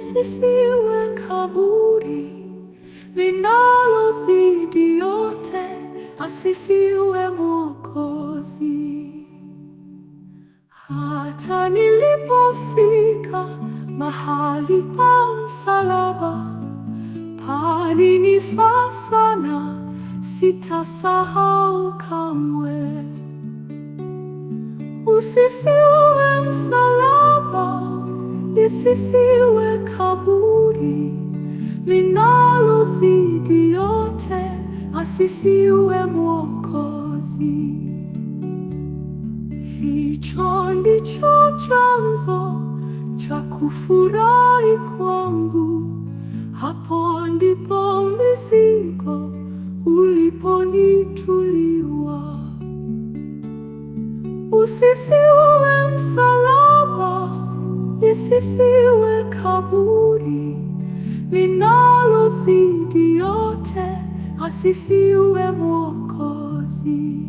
Lisifiwe kaburi linalozidi yote, asifiwe Mwokozi. Hata nilipofika mahali pa msalaba, palinifaa sana, sitasahau kamwe. Usifiwe msalaba, lisifiwe kaburi linalozidi yote, asifiwe Mwokozi. Hicho ndicho chanzo cha kufurahi kwangu, hapo ndipo mzigo uliponituliwa. Usifiwe msalaba, lisifiwe kaburi linalozidi yote, asifiwe Mwokozi.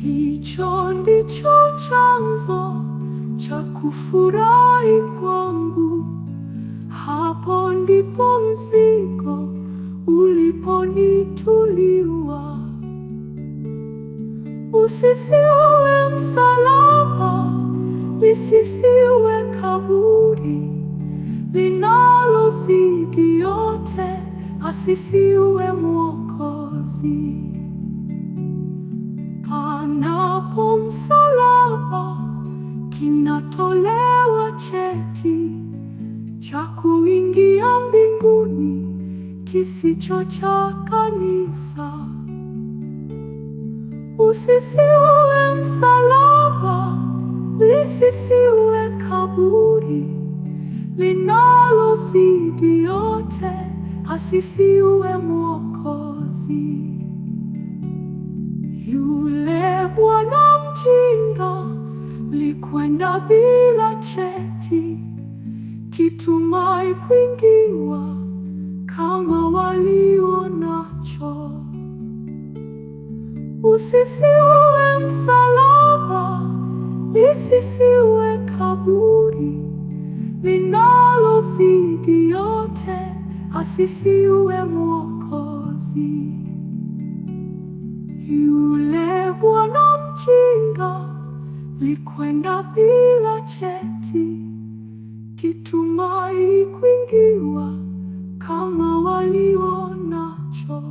Hicho ndicho chanzo cha kufurahi kwangu, hapo ndipo mzigo uliponituliwa. Usifiwe msalaba, lisifiwe kaburi linalozidi yote, asifiwe Mwokozi. Panapo msalaba, kinatolewa cheti cha kuingia mbinguni, kisicho cha kanisa. Usifiwe msalaba, lisifiwe kaburi linalozidi yote, asifiwe Mwokozi. Yule bwana mjinga likwenda bila cheti, kitumai kuingiwa kama walio nacho. Usifiwe msalaba, lisifiwe kaburi linalozidi yote, asifiwe Mwokozi. Yule bwana mjinga likwenda bila cheti, kitumai kuingiwa kama walio nacho.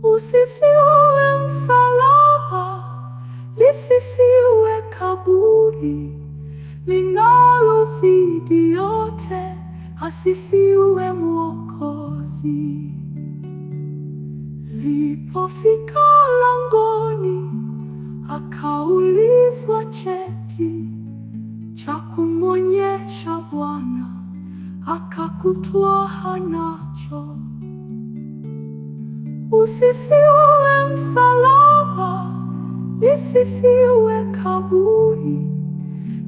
Usifiwe msalaba, lisifiwe kaburi linalozidi yote, asifiwe Mwokozi. Lipofika langoni, akaulizwa cheti cha kumwonyesha Bwana, akakutwa hanacho. Usifiwe msalaba, lisifiwe kaburi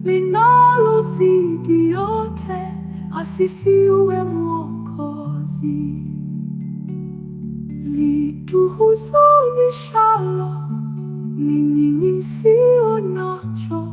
linalozidi yote, asifiwe Mwokozi. Lituhuzunishalo ninyi msio nacho,